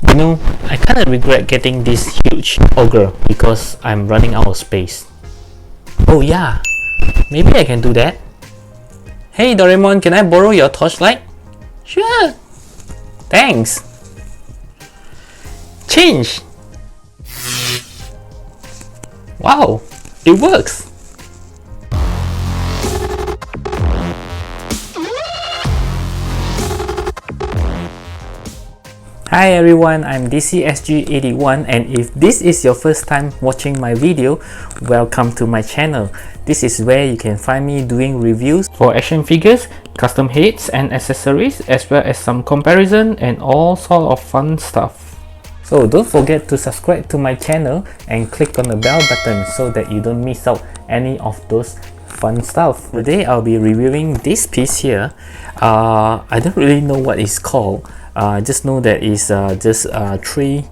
You know, I kind of regret getting this huge ogre because I'm running out of space. Oh yeah, maybe I can do that. Hey Doraemon, can I borrow your torchlight? Sure. Thanks. Change. Wow, it works. Hi everyone, I'm DCSG81, and if this is your first time watching my video, welcome to my channel. This is where you can find me doing reviews for action figures, custom heads and accessories, as well as some comparison and all sort of fun stuff. So don't forget to subscribe to my channel and click on the bell button so that you don't miss out any of those fun stuff. Today I'll be reviewing this piece here. I don't really know what it's called. I just know that it's just three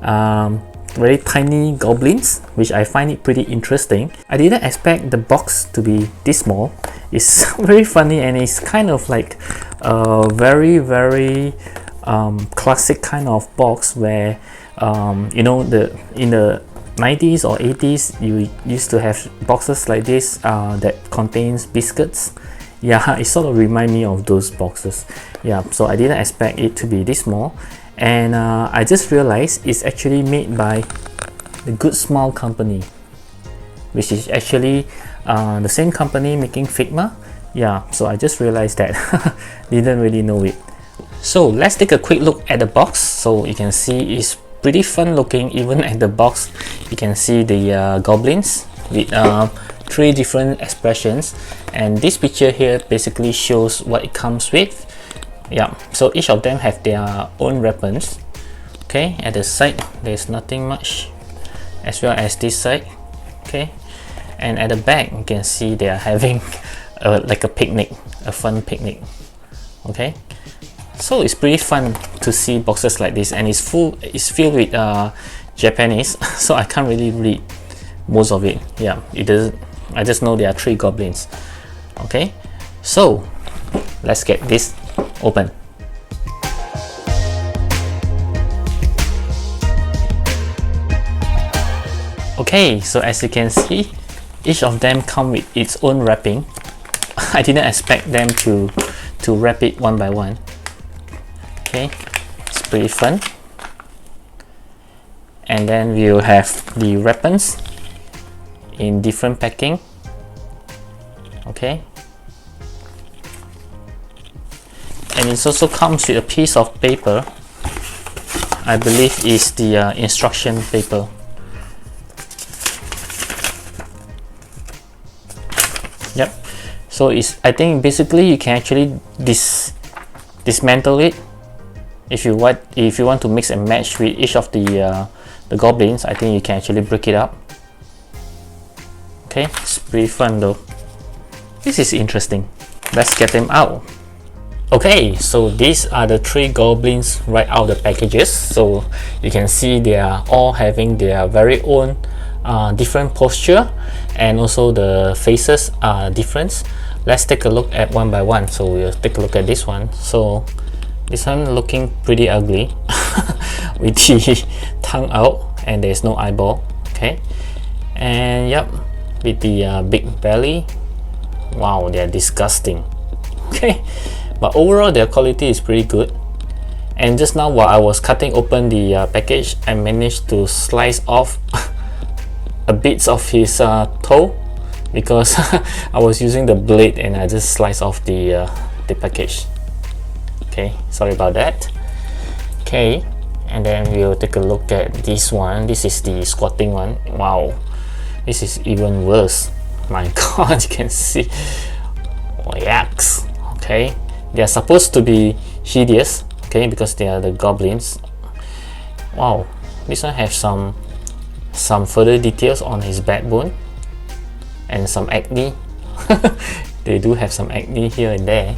very tiny goblins, which I find it pretty interesting. I didn't expect the box to be this small. It's very funny, and it's kind of like a very classic kind of box where you know, in the 90s or 80s you used to have boxes like this that contains biscuits. Yeah, it sort of reminds me of those boxes. Yeah, so I didn't expect it to be this small, and I just realized it's actually made by the GoodSmile Company, which is actually the same company making Figma. Yeah, so I just realized that. Didn't really know it. So let's take a quick look at the box. So you can see it's pretty fun looking. Even at the box you can see the goblins with three different expressions, and this picture here basically shows what it comes with. Yeah, so each of them have their own weapons. Okay, at the side there's nothing much, as well as this side. Okay, and at the back you can see they are having like a picnic, a fun picnic. Okay, so it's pretty fun to see boxes like this, and it's filled with Japanese, so I can't really read most of it. Yeah, it doesn't. I just know there are three goblins. Okay, so let's get this open. Okay, so as you can see, each of them come with its own wrapping. I didn't expect them to wrap it one by one. Okay, it's pretty fun. And then we'll have the weapons in different packing. Okay, and it also comes with a piece of paper. I believe is the instruction paper. Yep, so I think basically you can actually dismantle it if you want to mix and match with each of the goblins. I think you can actually break it up. Okay, it's pretty fun though. This is interesting. Let's get them out. Okay, so these are the three goblins right out of the packages. So you can see they are all having their very own different posture, and also the faces are different. Let's take a look at one by one. So we'll take a look at this one. So this one looking pretty ugly with the tongue out, and there's no eyeball. Okay, and yep, with the big belly. Wow, they're disgusting. Okay, but overall their quality is pretty good. And just now while I was cutting open the package, I managed to slice off a bit of his toe, because I was using the blade and I just sliced off the package. Okay, sorry about that. Okay, and then we'll take a look at this one. This is the squatting one. Wow, this is even worse. My god, you can see. Oh, yaks. Okay, they are supposed to be hideous, okay, because they are the goblins. Wow, this one has some further details on his backbone and some acne. They do have some acne here and there.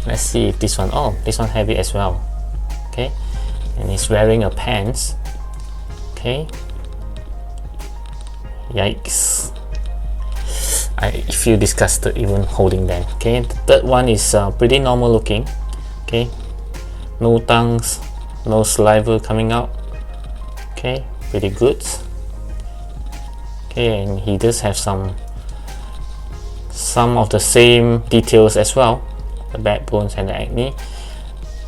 Let's see if this one, oh, this one have it as well. Okay, and he's wearing a pants. Okay, yikes, I feel disgusted even holding them. Okay, the third one is pretty normal looking. Okay, no tongues, no saliva coming out. Okay, pretty good. Okay, and he does have some of the same details as well, the backbones and the acne.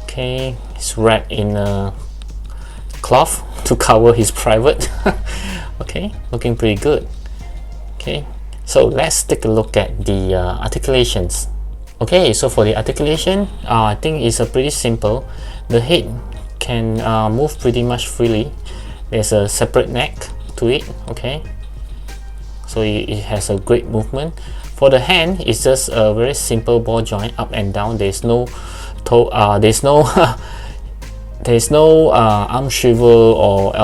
Okay, it's wrapped in a cloth to cover his private. Okay, looking pretty good. Okay, so let's take a look at the articulations. Okay, so for the articulation, I think it's pretty simple. The head can move pretty much freely. There's a separate neck to it. Okay, so it has a great movement. For the hand, it's just a very simple ball joint, up and down. There's no toe, there's no arm swivel or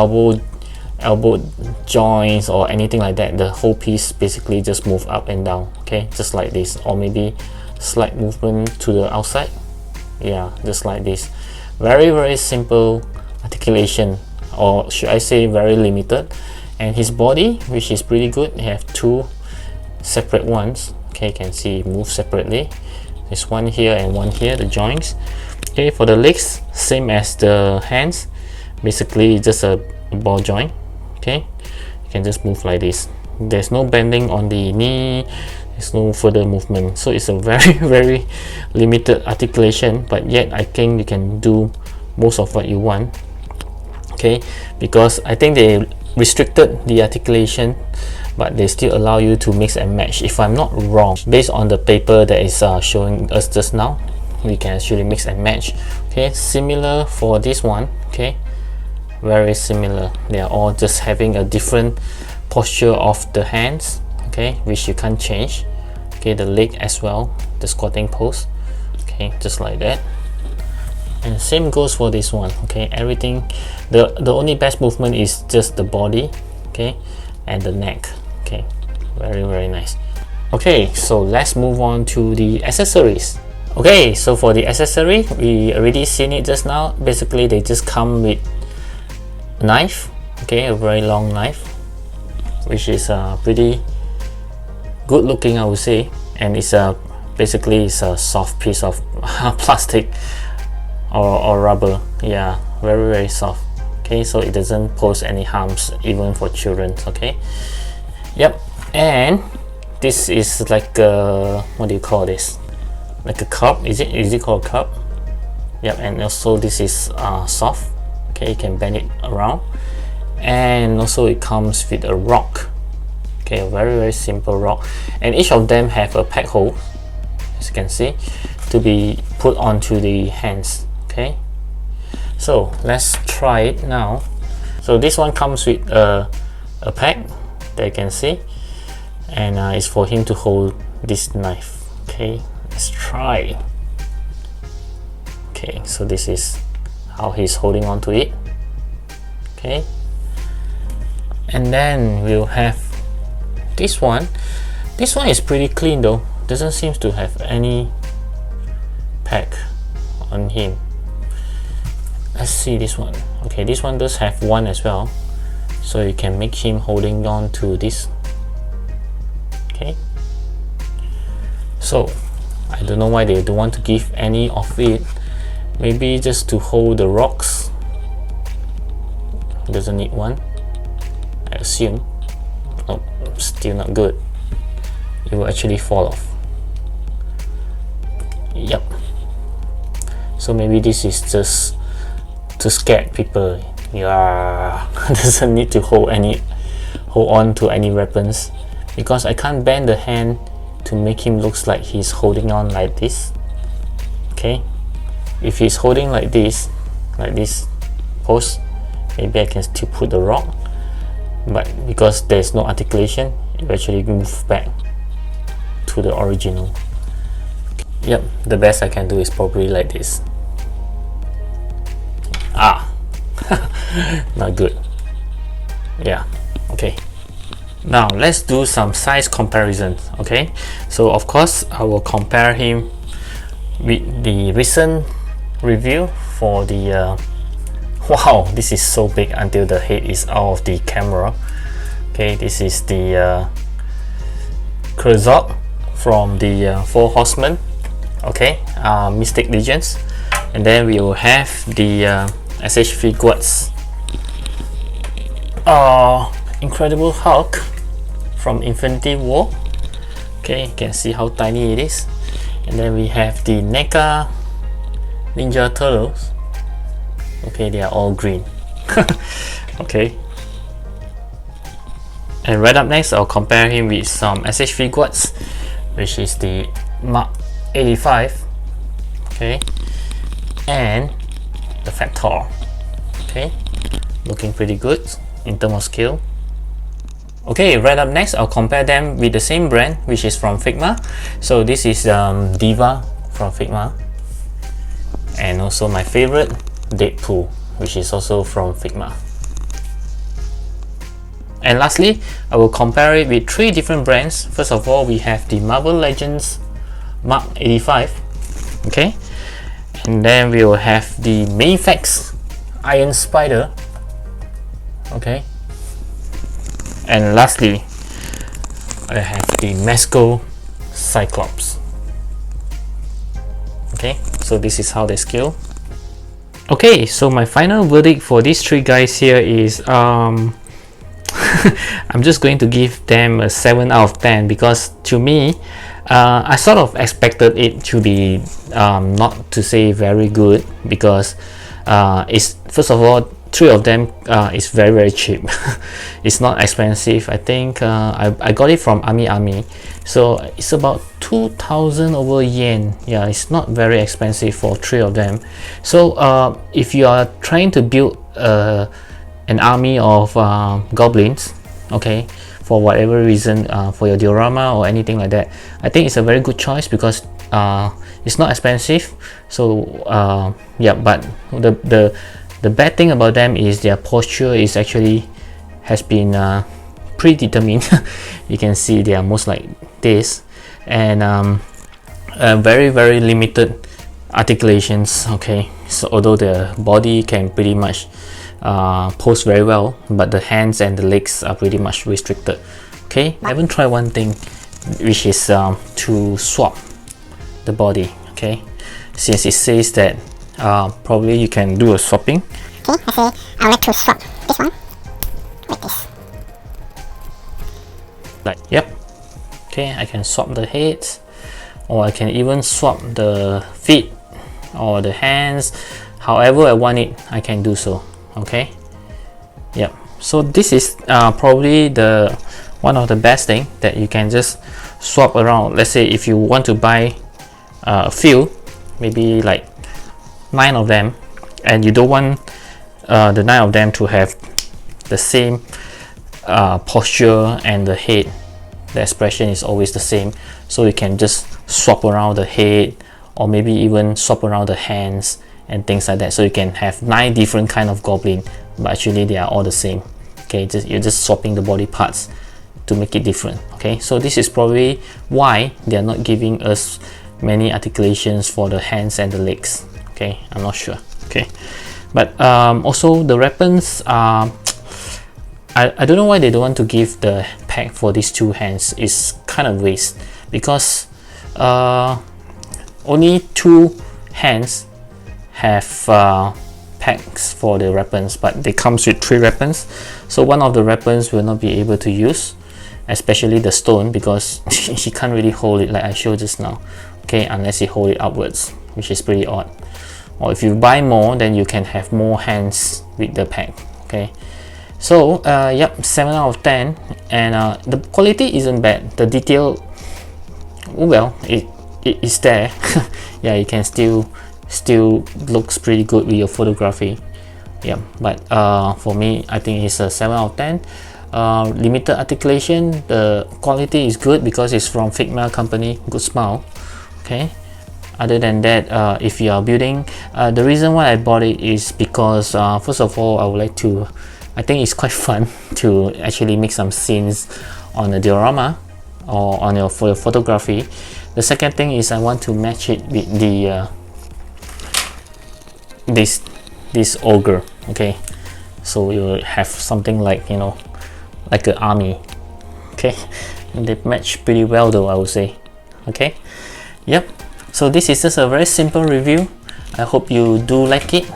elbow joints or anything like that. The whole piece basically just move up and down. Okay, just like this, or maybe slight movement to the outside. Yeah, just like this. Very simple articulation, or should I say very limited. And his body, which is pretty good, he have two separate ones. Okay, you can see move separately. There's one here and one here, the joints. Okay, for the legs, same as the hands, basically just a ball joint. Okay, you can just move like this. There's no bending on the knee, there's no further movement, so it's a very limited articulation, but yet I think you can do most of what you want. Okay, because I think they restricted the articulation, but they still allow you to mix and match, if I'm not wrong. Based on the paper that is showing us just now, we can actually mix and match. Okay, similar for this one. Okay, very similar. They are all just having a different posture of the hands, okay, which you can't change. Okay, the leg as well, the squatting pose. Okay, just like that. And same goes for this one. Okay, everything, the only best movement is just the body, okay, and the neck. Okay, very nice. Okay, so let's move on to the accessories. Okay, so for the accessory, we already seen it just now. Basically, they just come with a knife. Okay, a very long knife, which is pretty good looking, I would say. And it's basically it's a soft piece of plastic or rubber. Yeah, very soft. Okay, so it doesn't pose any harms even for children. Okay, yep. And this is like a, what do you call this, like a cup? Is it called a cup? Yep. And also this is soft. Okay, you can bend it around. And also it comes with a rock. Okay, a very simple rock, and each of them have a peg hole, as you can see, to be put onto the hands. Okay, so let's try it now. So this one comes with a peg that you can see, and it's for him to hold this knife. Okay, let's try. Okay, so this is how he's holding on to it. Okay, and then we'll have this one. This one is pretty clean though, doesn't seem to have any peg on him. Let's see this one. Okay, this one does have one as well, so you can make him holding on to this. Okay, so I don't know why they don't want to give any of it. Maybe just to hold the rocks. Doesn't need one, I assume. Oh, still not good. It will actually fall off. Yep. So maybe this is just to scare people. Yeah, doesn't need to hold on to any weapons, because I can't bend the hand to make him looks like he's holding on like this. Okay, if he's holding like this pose, maybe I can still put the rock, but because there's no articulation, you actually move back to the original. Yep, the best I can do is probably like this. Not good. Yeah, okay. Now let's do some size comparisons. Okay, so of course I will compare him with the recent review for the wow, this is so big until the head is out of the camera. Okay, this is the Kurzok from the Four Horsemen. Okay, Mystic Legions. And then we will have the SH Figuarts. Incredible Hulk from Infinity War. Okay, you can see how tiny it is. And then we have the NECA Ninja Turtles. Okay, they are all green. Okay. And right up next, I'll compare him with some SH Figuarts, which is the Mark 85. Okay. And the Fat Thor. Okay. Looking pretty good in terms of scale. Okay, right up next, I'll compare them with the same brand, which is from Figma. So this is Diva from Figma. And also my favorite, Deadpool, which is also from Figma. And lastly, I will compare it with 3 different brands. First of all, we have the Marvel Legends Mark 85. Okay. And then we will have the Mayfax Iron Spider. Okay. And lastly, I have the Mezco Cyclops. Okay, so this is how they scale. Okay, so my final verdict for these 3 guys here is I'm just going to give them a 7 out of 10 because to me, I sort of expected it to be not to say very good because it's, first of all, 3 of them is very cheap. It's not expensive. I think I got it from Ami, so it's about 2,000 over yen. Yeah, it's not very expensive for 3 of them. So if you are trying to build an army of goblins, okay, for whatever reason, for your diorama or anything like that, I think it's a very good choice because it's not expensive. So yeah, but the bad thing about them is their posture is actually has been predetermined. You can see they are most like this, and very limited articulations. Okay, so although the body can pretty much pose very well, but the hands and the legs are pretty much restricted. Okay, I haven't tried one thing, which is to swap the body. Okay, since it says that probably you can do a swapping. Okay, I say I would like to swap this one with this. Like, yep. Okay, I can swap the heads, or I can even swap the feet or the hands. However I want it, I can do so. Okay. Yep. So this is probably the one of the best thing that you can just swap around. Let's say if you want to buy a few, maybe like 9 of them, and you don't want the 9 of them to have the same posture and the head, the expression is always the same, so you can just swap around the head or maybe even swap around the hands and things like that, so you can have 9 different kind of goblin, but actually they are all the same. Okay, you're just swapping the body parts to make it different. Okay, so this is probably why they are not giving us many articulations for the hands and the legs. Okay, I'm not sure. Okay, but also the weapons, I don't know why they don't want to give the pack for these 2 hands. It's kind of waste because only 2 hands have packs for the weapons, but they comes with 3 weapons, so one of the weapons will not be able to use, especially the stone, because he can't really hold it like I showed just now. Okay, unless you hold it upwards, which is pretty odd. Or if you buy more, then you can have more hands with the pack. Okay, so yep, 7 out of 10, and the quality isn't bad. The detail, well, it is there. Yeah, you can still looks pretty good with your photography. Yeah, but for me, I think it's a 7 out of 10. Limited articulation, the quality is good because it's from Figma Company, GoodSmile. Okay, other than that, if you are building, the reason why I bought it is because first of all, I would like to, I think it's quite fun to actually make some scenes on a diorama or on for your photography. The second thing is I want to match it with the this ogre. Okay, so you have something like, you know, like an army. Okay, and they match pretty well though, I would say. Okay, yep, so this is just a very simple review. I hope you do like it.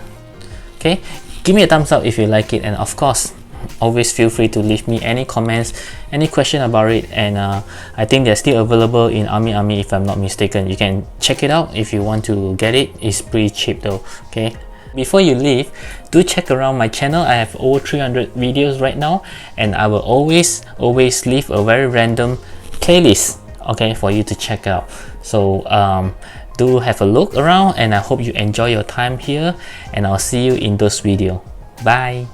Okay, Okay, give me a thumbs up if you like it, and of course always feel free to leave me any comments, any question about it. And I think they're still available in Army if I'm not mistaken. You can check it out if you want to get it. It's pretty cheap though. Okay, before you leave, do check around my channel. I have over 300 videos right now, and I will always leave a very random playlist, okay, for you to check out. So do have a look around, and I hope you enjoy your time here, and I'll see you in those videos. Bye.